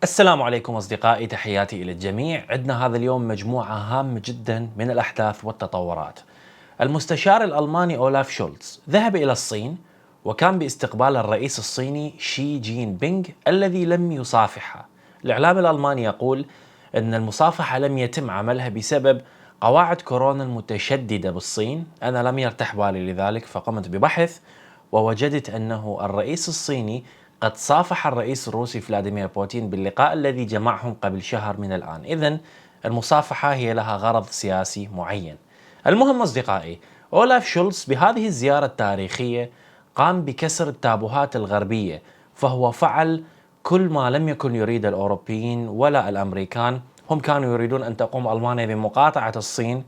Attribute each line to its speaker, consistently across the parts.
Speaker 1: السلام عليكم أصدقائي، تحياتي إلى الجميع. عندنا هذا اليوم مجموعة هامة جدا من الأحداث والتطورات. المستشار الألماني أولاف شولتز ذهب إلى الصين، وكان باستقبال الرئيس الصيني شي جين بينغ الذي لم يصافحه. الإعلام الألماني يقول أن المصافحة لم يتم عملها بسبب قواعد كورونا المتشددة بالصين. أنا لم يرتاح بالي لذلك، فقمت ببحث ووجدت أنه الرئيس الصيني قد صافح الرئيس الروسي فلاديمير بوتين باللقاء الذي جمعهم قبل شهر من الآن. إذن المصافحة هي لها غرض سياسي معين. المهم أصدقائي، أولاف شولتز بهذه الزيارة التاريخية قام بكسر التابوهات الغربية، فهو فعل كل ما لم يكن يريد الأوروبيين ولا الأمريكان. هم كانوا يريدون أن تقوم ألمانيا بمقاطعة الصين،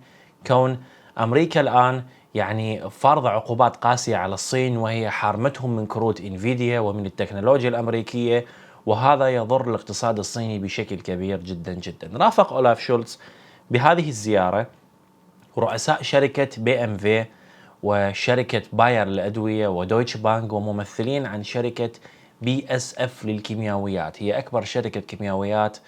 Speaker 1: كون أمريكا الآن فرض عقوبات قاسية على الصين، وهي حارمتهم من كروت انفيديا ومن التكنولوجيا الأمريكية، وهذا يضر الاقتصاد الصيني بشكل كبير جدا جدا. رافق أولاف شولتز بهذه الزيارة رؤساء شركة بي ام في وشركة باير للأدوية ودويتش بانك وممثلين عن شركة بي اس اف للكيميائيات، هي أكبر شركة كيميائيات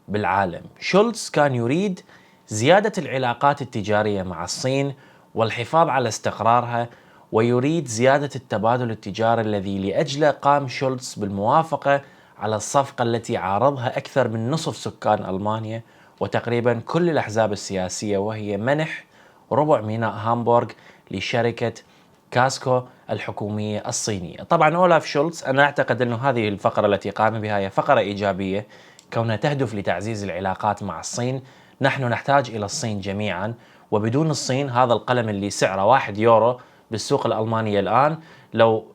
Speaker 1: بالعالم. شولتز كان يريد زيادة العلاقات التجارية مع الصين والحفاظ على استقرارها، ويريد زيادة التبادل التجاري الذي لأجله قام شولتز بالموافقة على الصفقة التي عارضها أكثر من نصف سكان ألمانيا وتقريبا كل الأحزاب السياسية، وهي منح ربع ميناء هامبورغ لشركة كاسكو الحكومية الصينية. طبعا أولاف شولتز أنا أعتقد أن هذه الفقرة التي قام بها هي فقرة إيجابية، كونها تهدف لتعزيز العلاقات مع الصين. نحن نحتاج إلى الصين جميعا، وبدون الصين هذا القلم اللي سعره 1 يورو بالسوق الألمانية الآن، لو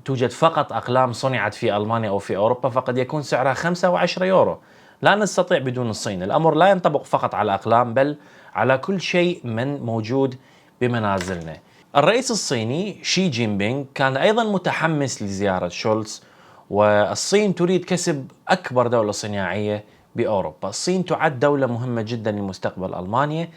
Speaker 1: توجد فقط أقلام صنعت في ألمانيا أو في أوروبا فقد يكون سعرها 5 و10 يورو. لا نستطيع بدون الصين. الأمر لا ينطبق فقط على الأقلام بل على كل شيء من موجود بمنازلنا. الرئيس الصيني شي جين بينغ كان أيضا متحمس لزيارة شولتز، والصين تريد كسب أكبر دولة صناعية بأوروبا. الصين تعد دولة مهمة جدا لمستقبل ألمانيا،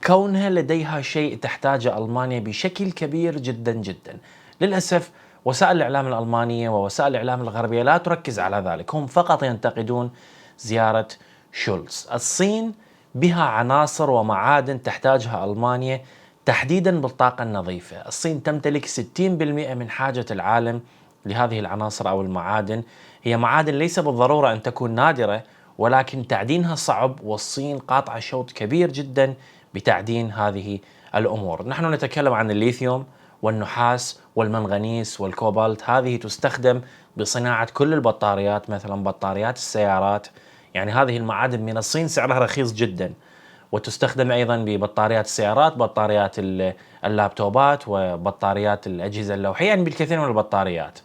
Speaker 1: كونها لديها شيء تحتاجه ألمانيا بشكل كبير جدا جدا. للأسف وسائل الإعلام الألمانية ووسائل الإعلام الغربية لا تركز على ذلك، هم فقط ينتقدون زيارة شولتز. الصين بها عناصر ومعادن تحتاجها ألمانيا، تحديدا بالطاقة النظيفة. الصين تمتلك 60% من حاجة العالم لهذه العناصر أو المعادن. هي معادن ليس بالضرورة أن تكون نادرة، ولكن تعدينها صعب، والصين قاطعة شوط كبير جدا بتعدين هذه الأمور. نحن نتكلم عن الليثيوم والنحاس والمنغنيس والكوبالت، هذه تستخدم بصناعة كل البطاريات، مثلا بطاريات السيارات. هذه المعادن من الصين سعرها رخيص جدا، وتستخدم أيضا ببطاريات السيارات، بطاريات اللابتوبات، وبطاريات الأجهزة اللوحية، بالكثير من البطاريات.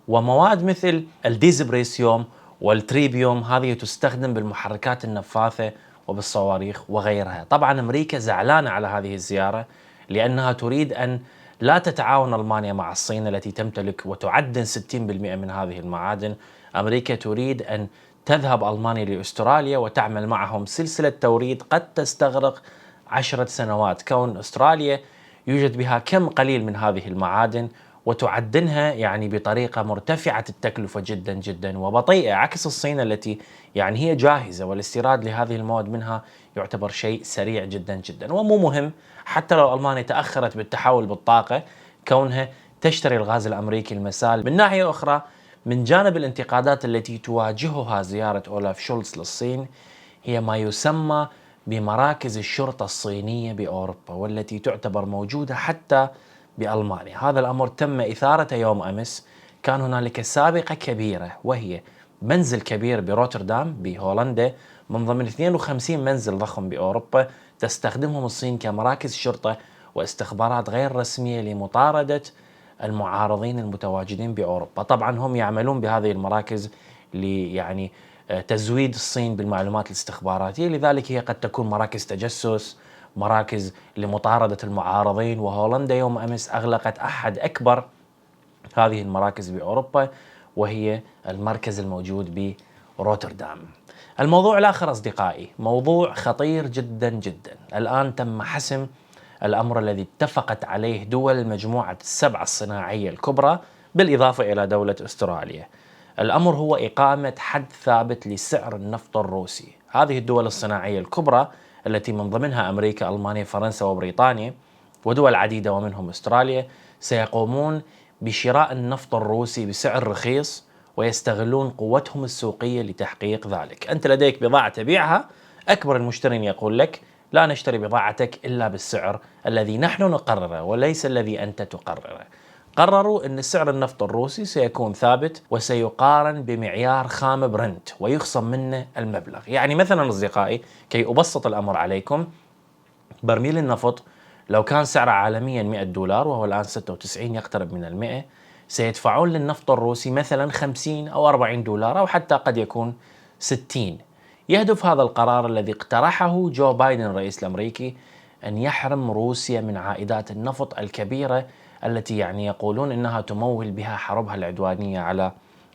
Speaker 1: ومواد مثل الديزبريسيوم والتريبيوم هذه تستخدم بالمحركات النفاثة وبالصواريخ وغيرها. طبعا أمريكا زعلانة على هذه الزيارة، لأنها تريد أن لا تتعاون ألمانيا مع الصين التي تمتلك وتعدن 60% من هذه المعادن. أمريكا تريد أن تذهب ألمانيا لأستراليا وتعمل معهم سلسلة توريد قد تستغرق 10 سنوات، كون أستراليا يوجد بها كم قليل من هذه المعادن، وتعدنها بطريقة مرتفعة التكلفة جدا جدا وبطيئة، عكس الصين التي هي جاهزة، والاستيراد لهذه المواد منها يعتبر شيء سريع جدا جدا. ومو مهم حتى لو ألمانيا تأخرت بالتحول بالطاقة، كونها تشتري الغاز الأمريكي المسال. من ناحية أخرى، من جانب الانتقادات التي تواجهها زيارة أولاف شولتز للصين، هي ما يسمى بمراكز الشرطة الصينية بأوروبا، والتي تعتبر موجودة حتى بألمانيا. هذا الأمر تم إثارته يوم أمس. كان هنالك سابقة كبيرة، وهي منزل كبير بروتردام بهولندا من ضمن 52 منزل ضخم بأوروبا تستخدمهم الصين كمراكز شرطة واستخبارات غير رسمية لمطاردة المعارضين المتواجدين بأوروبا. طبعا هم يعملون بهذه المراكز تزويد الصين بالمعلومات الاستخباراتية، لذلك هي قد تكون مراكز تجسس، مراكز لمطاردة المعارضين. وهولندا يوم أمس أغلقت أحد أكبر هذه المراكز بأوروبا، وهي المركز الموجود بروتردام. الموضوع الآخر أصدقائي موضوع خطير جدا جدا. الآن تم حسم الأمر الذي اتفقت عليه دول مجموعة ال7 الصناعية الكبرى بالإضافة إلى دولة أستراليا. الأمر هو إقامة حد ثابت لسعر النفط الروسي. هذه الدول الصناعية الكبرى التي من ضمنها أمريكا، ألمانيا، فرنسا وبريطانيا ودول عديدة ومنهم أستراليا، سيقومون بشراء النفط الروسي بسعر رخيص ويستغلون قوتهم السوقية لتحقيق ذلك. أنت لديك بضاعة تبيعها، أكبر المشترين يقول لك لا نشتري بضاعتك إلا بالسعر الذي نحن نقرره وليس الذي أنت تقرره. قرروا أن سعر النفط الروسي سيكون ثابت وسيقارن بمعيار خام برنت ويخصم منه المبلغ. يعني مثلا أصدقائي، كي أبسط الأمر عليكم، برميل النفط لو كان سعره عالميا $100 وهو الآن 96 يقترب من 100، سيدفعون للنفط الروسي مثلا 50 أو $40 أو حتى قد يكون 60. يهدف هذا القرار الذي اقترحه جو بايدن الرئيس الأمريكي أن يحرم روسيا من عائدات النفط الكبيرة التي يقولون أنها تمول بها حربها العدوانية على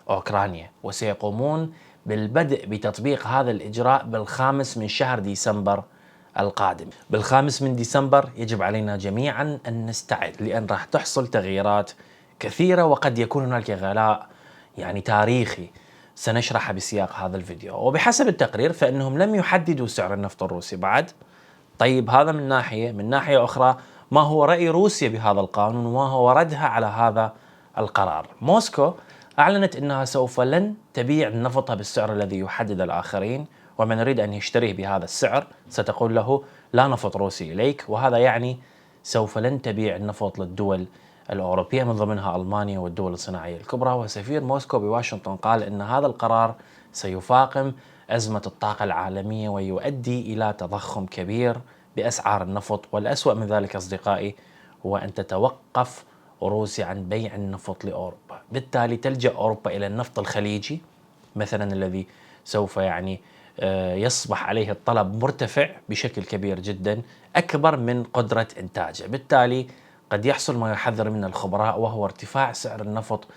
Speaker 1: أوكرانيا، وسيقومون بالبدء بتطبيق هذا الإجراء بالخامس من شهر ديسمبر القادم. بالخامس من ديسمبر يجب علينا جميعا أن نستعد، لأن راح تحصل تغييرات كثيرة وقد يكون هناك غلاء تاريخي سنشرحه بسياق هذا الفيديو. وبحسب التقرير فإنهم لم يحددوا سعر النفط الروسي بعد. طيب هذا من ناحية. من ناحية أخرى، ما هو رأي روسيا بهذا القانون وما هو ردها على هذا القرار؟ موسكو أعلنت أنها سوف لن تبيع نفطها بالسعر الذي يحدد الآخرين، ومن يريد أن يشتريه بهذا السعر ستقول له لا نفط روسي إليك، وهذا يعني سوف لن تبيع النفط للدول الأوروبية من ضمنها ألمانيا والدول الصناعية الكبرى. وسفير موسكو بواشنطن قال أن هذا القرار سيفاقم أزمة الطاقة العالمية ويؤدي إلى تضخم كبير بأسعار النفط. والأسوأ من ذلك أصدقائي هو أن تتوقف روسيا عن بيع النفط لأوروبا، بالتالي تلجأ أوروبا إلى النفط الخليجي مثلا الذي سوف يصبح عليه الطلب مرتفع بشكل كبير جدا، أكبر من قدرة إنتاجه. بالتالي قد يحصل ما يحذر من الخبراء وهو ارتفاع سعر النفط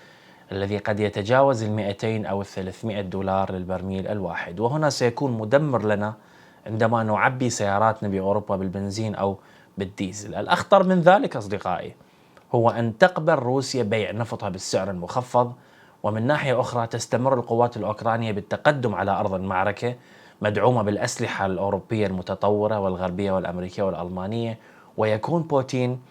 Speaker 1: الذي قد يتجاوز 200 أو 300 دولار للبرميل الواحد، وهنا سيكون مدمر لنا عندما نعبي سياراتنا بأوروبا بالبنزين أو بالديزل. الأخطر من ذلك أصدقائي هو أن تقبل روسيا بيع نفطها بالسعر المخفض، ومن ناحية أخرى تستمر القوات الأوكرانية بالتقدم على أرض المعركة مدعومة بالأسلحة الأوروبية المتطورة والغربية والأمريكية والألمانية، ويكون بوتين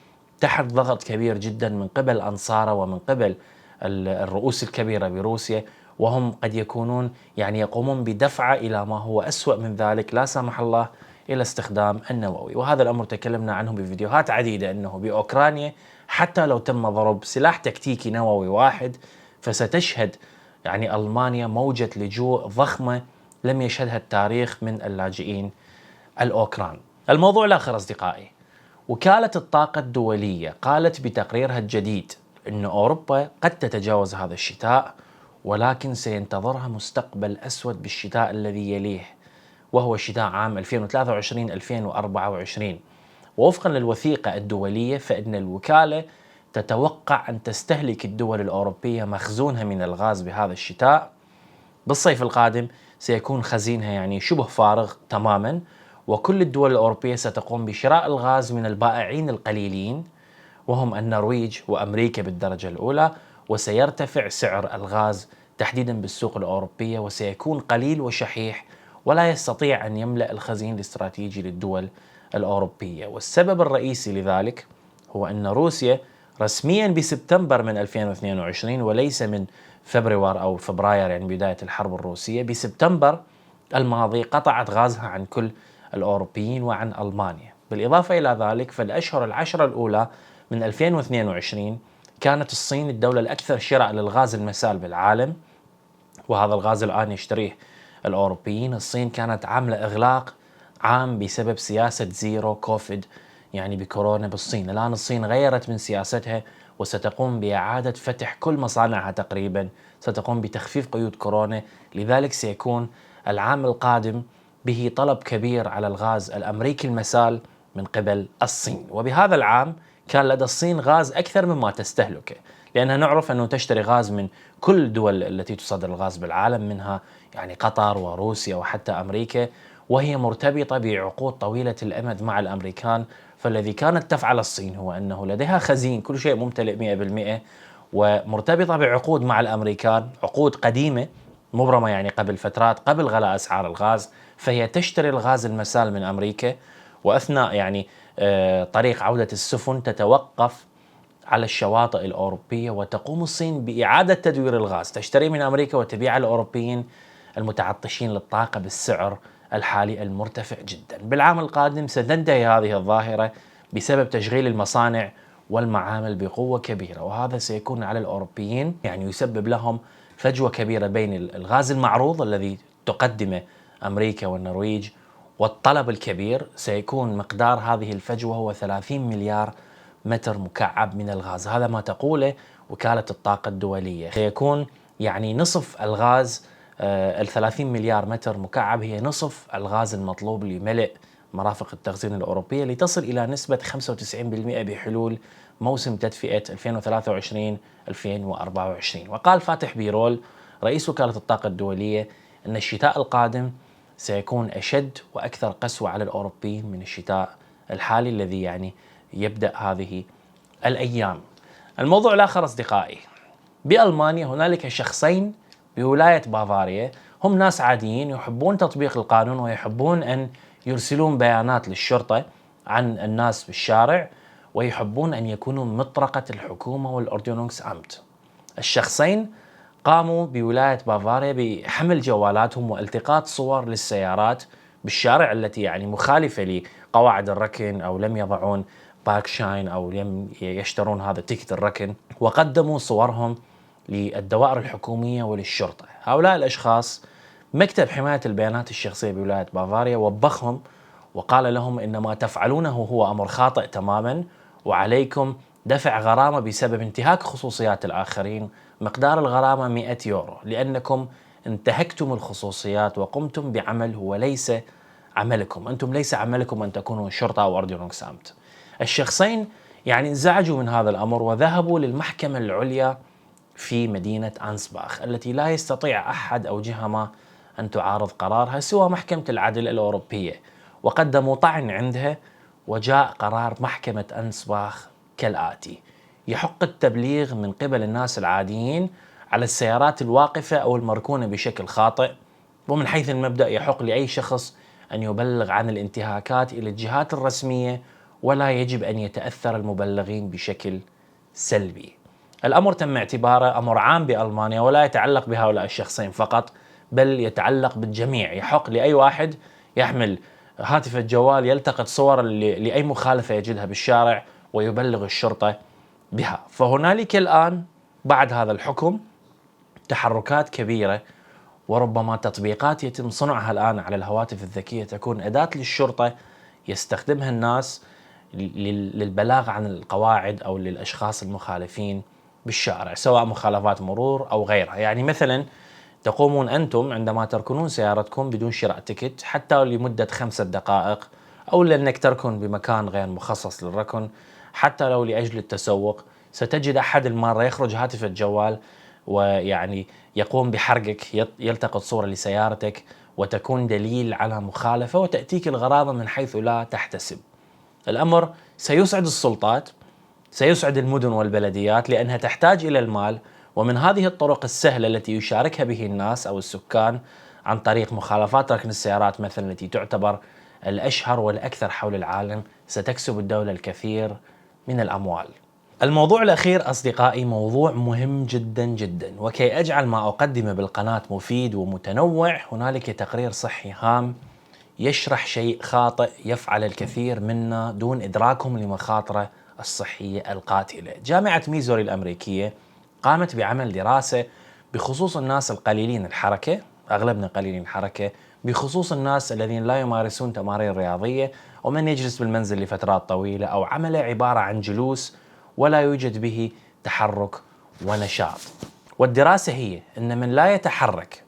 Speaker 1: تحت ضغط كبير جدا من قبل أنصاره ومن قبل الرؤوس الكبيرة بروسيا، وهم قد يكونون يقومون بدفعه إلى ما هو أسوأ من ذلك، لا سمح الله، إلى استخدام النووي. وهذا الأمر تكلمنا عنه بفيديوهات عديدة، أنه بأوكرانيا حتى لو تم ضرب سلاح تكتيكي نووي واحد فستشهد ألمانيا موجة لجوء ضخمة لم يشهدها التاريخ من اللاجئين الأوكران. الموضوع الآخر أصدقائي، وكالة الطاقة الدولية قالت بتقريرها الجديد أن أوروبا قد تتجاوز هذا الشتاء، ولكن سينتظرها مستقبل أسود بالشتاء الذي يليه، وهو شتاء عام 2023-2024. ووفقا للوثيقة الدولية فإن الوكالة تتوقع أن تستهلك الدول الأوروبية مخزونها من الغاز بهذا الشتاء. بالصيف القادم سيكون خزينها شبه فارغ تماما، وكل الدول الأوروبية ستقوم بشراء الغاز من البائعين القليلين وهم النرويج وأمريكا بالدرجة الأولى، وسيرتفع سعر الغاز تحديدا بالسوق الأوروبية وسيكون قليل وشحيح ولا يستطيع أن يملأ الخزين الاستراتيجي للدول الأوروبية. والسبب الرئيسي لذلك هو أن روسيا رسميا بسبتمبر من 2022 وليس من فبراير أو فبراير بداية الحرب الروسية، بسبتمبر الماضي قطعت غازها عن كل الأوروبيين وعن ألمانيا. بالإضافة إلى ذلك فالأشهر العشرة الأولى من 2022 كانت الصين الدولة الأكثر شراء للغاز المسال بالعالم، وهذا الغاز الآن يشتريه الأوروبيين. الصين كانت عاملة إغلاق عام بسبب سياسة زيرو كوفيد بكورونا بالصين. الآن الصين غيرت من سياستها وستقوم بإعادة فتح كل مصانعها تقريبا، ستقوم بتخفيف قيود كورونا، لذلك سيكون العام القادم به طلب كبير على الغاز الأمريكي المسال من قبل الصين. وبهذا العام كان لدى الصين غاز أكثر مما تستهلكه، لأنها نعرف أنه تشتري غاز من كل الدول التي تصدر الغاز بالعالم، منها قطر وروسيا وحتى أمريكا، وهي مرتبطة بعقود طويلة الأمد مع الأمريكان. فالذي كانت تفعل الصين هو أنه لديها خزين كل شيء ممتلئ 100%، ومرتبطة بعقود مع الأمريكان، عقود قديمة مبرمة يعني قبل فترات قبل غلاء أسعار الغاز، فهي تشتري الغاز المسال من أمريكا، وأثناء يعني طريق عودة السفن تتوقف على الشواطئ الأوروبية، وتقوم الصين بإعادة تدوير الغاز، تشتري من أمريكا وتبيع للأوروبيين المتعطشين للطاقة بالسعر الحالي المرتفع جدا. بالعام القادم ستنتهي هذه الظاهرة بسبب تشغيل المصانع والمعامل بقوة كبيرة، وهذا سيكون على الأوروبيين يعني يسبب لهم فجوة كبيرة بين الغاز المعروض الذي تقدمه أمريكا والنرويج والطلب الكبير. سيكون مقدار هذه الفجوة هو 30 مليار متر مكعب من الغاز، هذا ما تقوله وكالة الطاقة الدولية. سيكون يعني نصف الغاز، ال 30 مليار متر مكعب هي نصف الغاز المطلوب لملء مرافق التخزين الأوروبية، لتصل إلى نسبة 95% بحلول موسم تدفئة 2023-2024. وقال فاتح بيرول رئيس وكالة الطاقة الدولية أن الشتاء القادم سيكون أشد وأكثر قسوة على الأوروبيين من الشتاء الحالي الذي يعني يبدأ هذه الأيام. الموضوع الآخر أصدقائي، بألمانيا هنالك شخصين بولاية بافاريا، هم ناس عاديين يحبون تطبيق القانون ويحبون أن يرسلون بيانات للشرطة عن الناس بالشارع، ويحبون أن يكونوا مطرقة الحكومة والأوردنونس أمت. الشخصين قاموا بولاية بافاريا بحمل جوالاتهم والتقاط صور للسيارات بالشارع التي يعني مخالفة لقواعد الركن، أو لم يضعون باك شاين، أو لم يشترون هذا تيكت الركن، وقدموا صورهم للدوائر الحكومية وللشرطة. هؤلاء الأشخاص مكتب حماية البيانات الشخصية بولاية بافاريا وبخهم وقال لهم إن ما تفعلونه هو أمر خاطئ تماما، وعليكم دفع غرامة بسبب انتهاك خصوصيات الآخرين، مقدار الغرامة 100 يورو، لأنكم انتهكتم الخصوصيات وقمتم بعمل هو ليس عملكم. أنتم ليس عملكم أن تكونوا شرطة أو أوردنونس أمت. الشخصين يعني انزعجوا من هذا الأمر وذهبوا للمحكمة العليا في مدينة أنسباخ التي لا يستطيع أحد أو جهة ما أن تعارض قرارها سوى محكمة العدل الأوروبية، وقدموا طعن عندها، وجاء قرار محكمة أنسباخ كالآتي: يحق التبليغ من قبل الناس العاديين على السيارات الواقفة أو المركونة بشكل خاطئ، ومن حيث المبدأ يحق لأي شخص أن يبلغ عن الانتهاكات إلى الجهات الرسمية، ولا يجب أن يتأثر المبلغين بشكل سلبي. الأمر تم اعتباره أمر عام بألمانيا ولا يتعلق بهؤلاء الشخصين فقط، بل يتعلق بالجميع. يحق لأي واحد يحمل هاتف الجوال يلتقط صور لأي مخالفة يجدها بالشارع ويبلغ الشرطة بها. فهنالك الآن بعد هذا الحكم تحركات كبيرة، وربما تطبيقات يتم صنعها الآن على الهواتف الذكية تكون أداة للشرطة يستخدمها الناس للبلاغ عن القواعد أو للأشخاص المخالفين بالشارع، سواء مخالفات مرور أو غيرها. يعني مثلا تقومون أنتم عندما تركنون سيارتكم بدون شراء تيكت حتى لمدة 5 دقائق، أو لأنك تركن بمكان غير مخصص للركن، حتى لو لأجل التسوق، ستجد أحد المرة يخرج هاتف الجوال ويعني يقوم بحرقك، يلتقط صورة لسيارتك وتكون دليل على مخالفة، وتأتيك الغرامة من حيث لا تحتسب. الأمر سيسعد السلطات، سيسعد المدن والبلديات، لأنها تحتاج إلى المال، ومن هذه الطرق السهلة التي يشاركها به الناس أو السكان عن طريق مخالفات ركن السيارات مثلا التي تعتبر الأشهر والأكثر حول العالم، ستكسب الدولة الكثير من الأموال. الموضوع الأخير أصدقائي موضوع مهم جدا جدا، وكي أجعل ما أقدمه بالقناة مفيد ومتنوع هنالك تقرير صحي هام يشرح شيء خاطئ يفعل الكثير منا دون إدراكهم لمخاطره الصحية القاتلة. جامعة ميزوري الأمريكية قامت بعمل دراسة بخصوص الناس القليلين الحركة، أغلبنا قليلين الحركة، بخصوص الناس الذين لا يمارسون تمارين رياضية، ومن يجلس بالمنزل لفترات طويلة، أو عمله عبارة عن جلوس ولا يوجد به تحرك ونشاط. والدراسة هي أن من لا يتحرك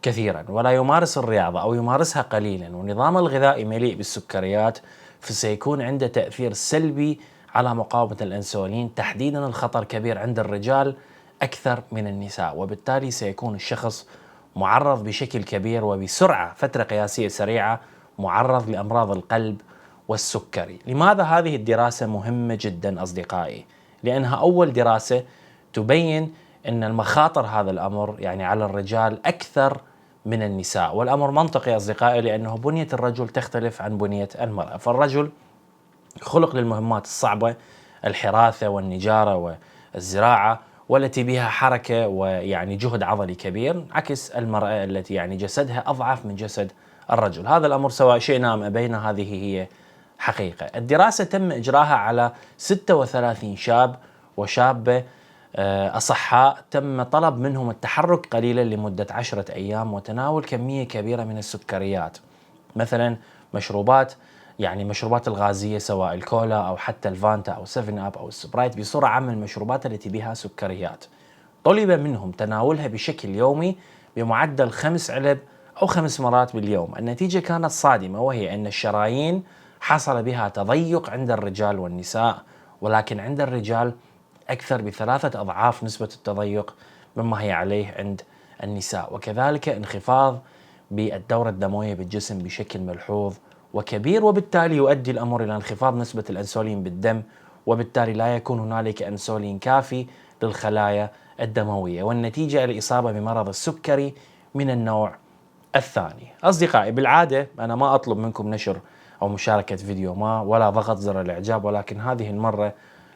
Speaker 1: كثيرا ولا يمارس الرياضة أو يمارسها قليلا ونظام الغذائي مليء بالسكريات، فسيكون عنده تأثير سلبي على مقاومة الأنسولين، تحديدا الخطر كبير عند الرجال أكثر من النساء، وبالتالي سيكون الشخص معرض بشكل كبير وبسرعة فترة قياسية سريعة معرض لأمراض القلب والسكري. لماذا هذه الدراسة مهمة جدا أصدقائي؟ لأنها أول دراسة تبين أن المخاطر هذا الأمر يعني على الرجال أكثر من النساء، والأمر منطقي أصدقائي، لأنه بنية الرجل تختلف عن بنية المرأة. فالرجل خلق للمهمات الصعبة، الحراثة والنجارة والزراعة، والتي بها حركة ويعني جهد عضلي كبير، عكس المرأة التي يعني جسدها أضعف من جسد الرجل. هذا الأمر سواء شئنا أم أبينا هذه هي حقيقة. الدراسة تم إجراها على 36 شاب وشابة أصحاء، تم طلب منهم التحرك قليلا لمدة 10 أيام وتناول كمية كبيرة من السكريات، مثلا مشروبات الغازية سواء الكولا أو حتى الفانتا أو 7 أب أو السبرايت، بصورة عامة المشروبات التي بها سكريات. طلب منهم تناولها بشكل يومي بمعدل 5 علب أو 5 مرات باليوم. النتيجة كانت صادمة، وهي أن الشرايين حصل بها تضيق عند الرجال والنساء، ولكن عند الرجال أكثر ب3 أضعاف نسبة التضيق مما هي عليه عند النساء، وكذلك انخفاض بالدورة الدموية بالجسم بشكل ملحوظ وكبير، وبالتالي يؤدي الأمر إلى انخفاض نسبة الأنسولين بالدم، وبالتالي لا يكون هنالك أنسولين كافي للخلايا الدموية، والنتيجة الإصابة بمرض السكري من النوع الثاني. أصدقائي، بالعادة أنا ما أطلب منكم نشر أو مشاركة فيديو ما ولا ضغط زر الإعجاب، ولكن هذه المرة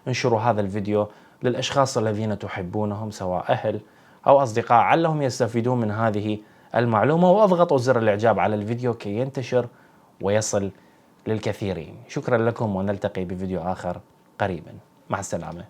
Speaker 1: انشروا هذا الفيديو للأشخاص الذين تحبونهم سواء أهل أو أصدقاء، علهم يستفيدون من هذه المعلومة، واضغطوا زر الإعجاب على الفيديو كي ينتشر ويصل للكثيرين. شكرا لكم، ونلتقي بفيديو آخر قريبا. مع السلامة.